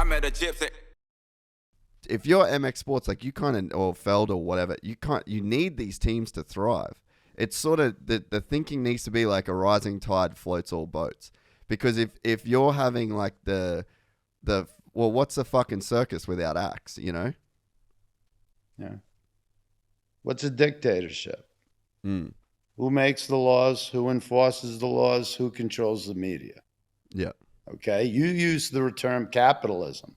I met a gypsy. If you're MX Sports, like you kind of, or Feld or whatever, you need these teams to thrive. It's sort of, the thinking needs to be like a rising tide floats all boats. Because if you're having like well, what's a fucking circus without acts, you know? Yeah. What's a dictatorship? Mm. Who makes the laws? Who enforces the laws? Who controls the media? Yeah. Okay. You use the term capitalism.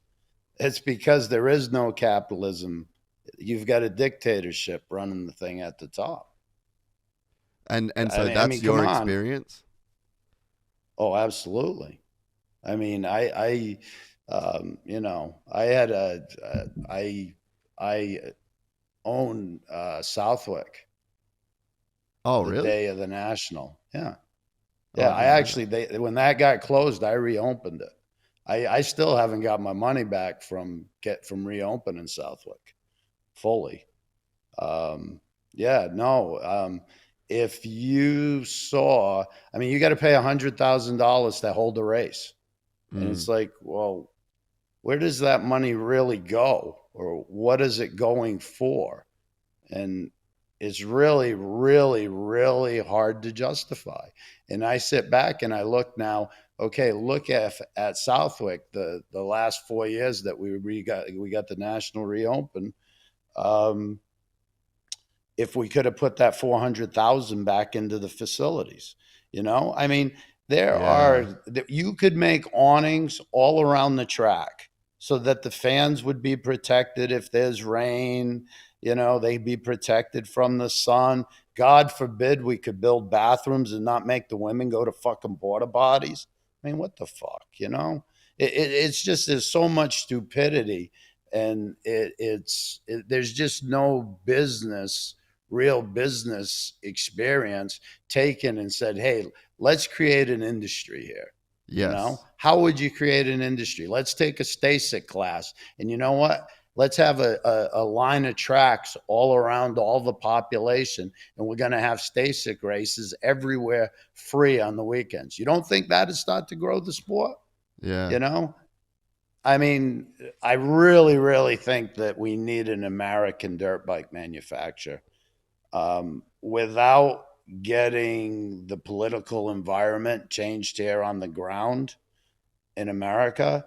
It's because there is no capitalism. You've got a dictatorship running the thing at the top. And so that's your experience? Oh, absolutely. I mean, I own Southwick. Oh, the really? day of the national. Yeah. Oh, Yeah. I didn't know that. When that got closed, I reopened it. I still haven't got my money back from reopening Southwick fully. Yeah, no. If you saw, I mean, you got to pay $100,000 to hold a race. And it's like, well, where does that money really go? Or what is it going for? And it's really, really, really hard to justify. And I sit back and I look now, okay, look at Southwick, the last 4 years that we got the national reopen. If we could have put that 400,000 back into the facilities, I mean, you could make awnings all around the track so that the fans would be protected if there's rain, they'd be protected from the sun. God forbid we could build bathrooms and not make the women go to fucking porta potties. I mean, what the fuck, it's just, there's so much stupidity, and there's just no real business experience taken and said, hey, let's create an industry here. Yes. How would you create an industry? Let's take a STASIC class, and you know what? Let's have a line of tracks all around all the population, and we're going to have STASIC races everywhere, free on the weekends. You don't think that would start to grow the sport? Yeah. I mean, I really, really think that we need an American dirt bike manufacturer. Without getting the political environment changed here on the ground in America,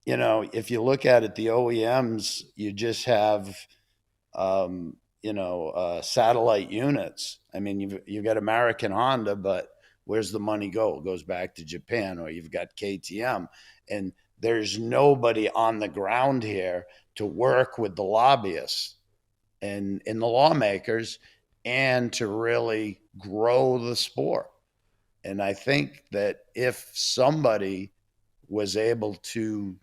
if you look at it, the OEMs, you just have, satellite units. I mean, you've got American Honda, but where's the money go? It goes back to Japan. Or you've got KTM, and there's nobody on the ground here to work with the lobbyists and the lawmakers and to really grow the sport. And I think that if somebody was able to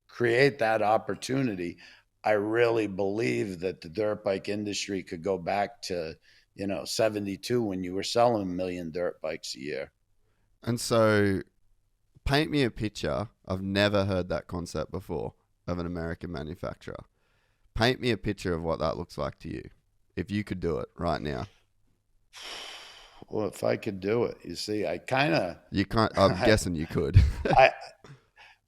create that opportunity, I really believe that the dirt bike industry could go back to, 72 when you were selling 1 million dirt bikes a year. And so paint me a picture. I've never heard that concept before of an American manufacturer. Paint me a picture of what that looks like to you, if you could do it right now. Well, if I could do it, you see, I kind of... You can't. I'm guessing you could.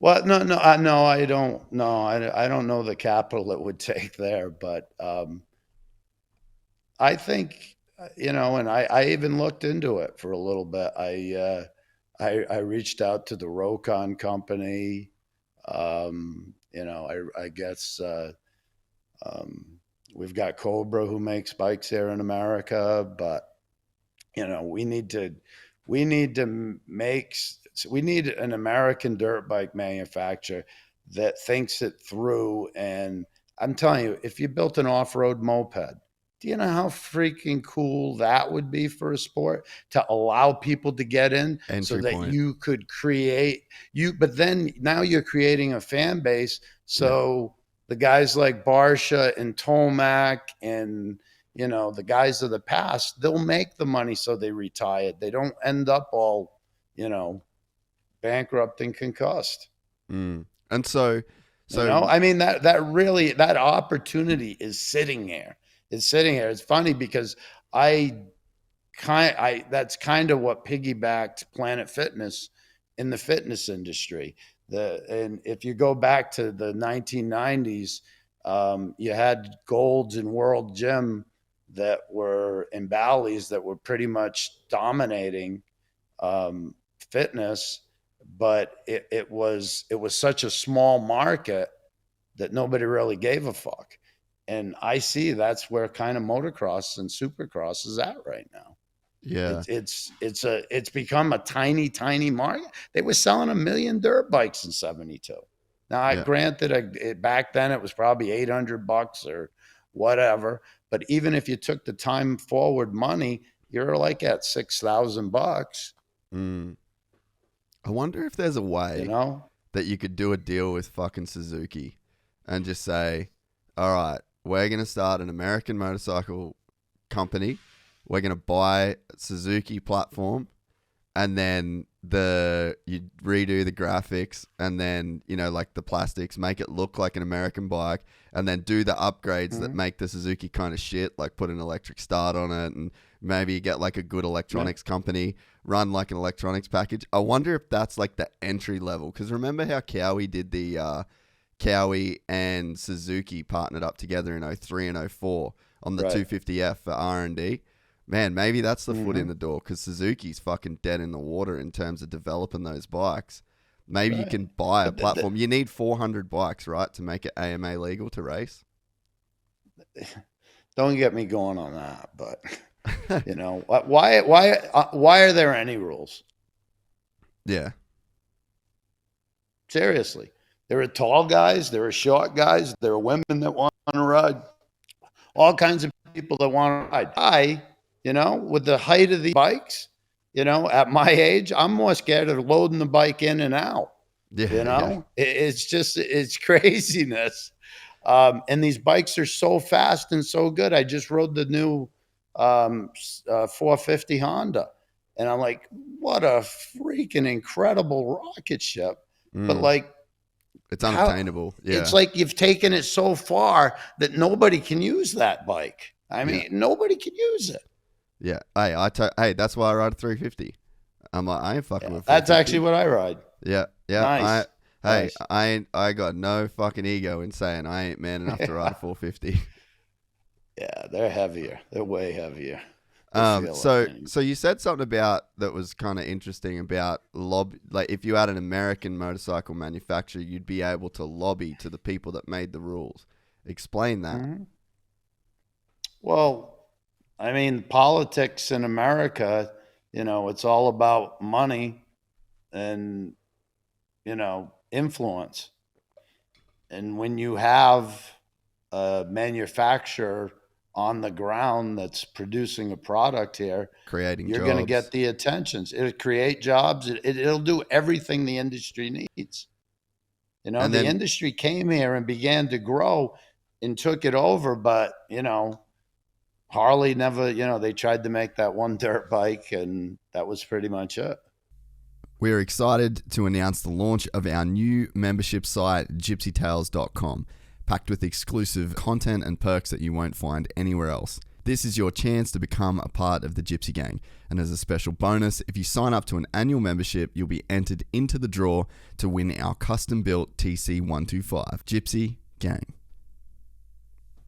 Well, no, I don't. No, I don't know the capital it would take there, but I think, and I even looked into it for a little bit. I reached out to the Rokon company. I guess we've got Cobra who makes bikes here in America, but we need an American dirt bike manufacturer that thinks it through. And I'm telling you, if you built an off-road moped, do you know how freaking cool that would be for a sport, to allow people to get in so that you could but then now you're creating a fan base. So the guys like Barsha and Tomac and, the guys of the past, they'll make the money so they retire. They don't end up all, bankrupt and concussed. And so I mean, that opportunity is sitting here. It's sitting here. It's funny because that's kind of what piggybacked Planet Fitness in the fitness industry. And if you go back to the 1990s, you had Golds and World Gym that were in Bally's that were pretty much dominating fitness, but it was such a small market that nobody really gave a fuck. And I see that's where kind of motocross and supercross is at right now. Yeah. It's become a tiny market. They were selling 1 million dirt bikes in '72. Now, Yeah. granted, back then it was probably $800 or whatever. But even if you took the time forward money, you're like at $6,000. Mm. I wonder if there's a way You know, that you could do a deal with fucking Suzuki and just say, all right, we're going to start an American motorcycle company. We're going to buy Suzuki platform, and then you redo the graphics, and then, like the plastics, make it look like an American bike, and then do the upgrades that make the Suzuki kind of shit, like put an electric start on it, and maybe get like a good electronics company, run like an electronics package. I wonder if that's like the entry level, because remember how Cowie did the Cowie and Suzuki partnered up together in 03 and 04 on the 250F for R&D. Man, maybe that's the foot in the door, because Suzuki's fucking dead in the water in terms of developing those bikes. Maybe you can buy a platform. You need 400 bikes, right, to make it AMA legal to race? Don't get me going on that, but why are there any rules? Yeah. Seriously. There are tall guys, there are short guys, there are women that want to ride, all kinds of people that want to ride. With the height of the bikes, at my age, I'm more scared of loading the bike in and out. Yeah, It's craziness. And these bikes are so fast and so good. I just rode the new 450 Honda, and I'm like, what a freaking incredible rocket ship. But like, it's unattainable. Yeah. It's like you've taken it so far that nobody can use that bike. I mean, nobody can use it. Yeah. Hey, that's why I ride a 350. I'm like, I ain't fucking with 450. That's actually what I ride. Yeah. Yeah. Nice. Nice. I got no fucking ego in saying I ain't man enough to ride a 450. Yeah, they're heavier. They're way heavier. So you said something about that was kind of interesting about like if you had an American motorcycle manufacturer, you'd be able to lobby to the people that made the rules. Explain that. Mm-hmm. Well, I mean, politics in America, it's all about money and, influence. And when you have a manufacturer on the ground that's producing a product here, you're going to get the attentions. It'll create jobs. It'll do everything the industry needs. The industry came here and began to grow and took it over, but, Harley never, they tried to make that one dirt bike, and that was pretty much it. We're excited to announce the launch of our new membership site, GYPSYTales.com, packed with exclusive content and perks that you won't find anywhere else. This is your chance to become a part of the Gypsy Gang. And as a special bonus, if you sign up to an annual membership, you'll be entered into the draw to win our custom-built TC125. Gypsy Gang.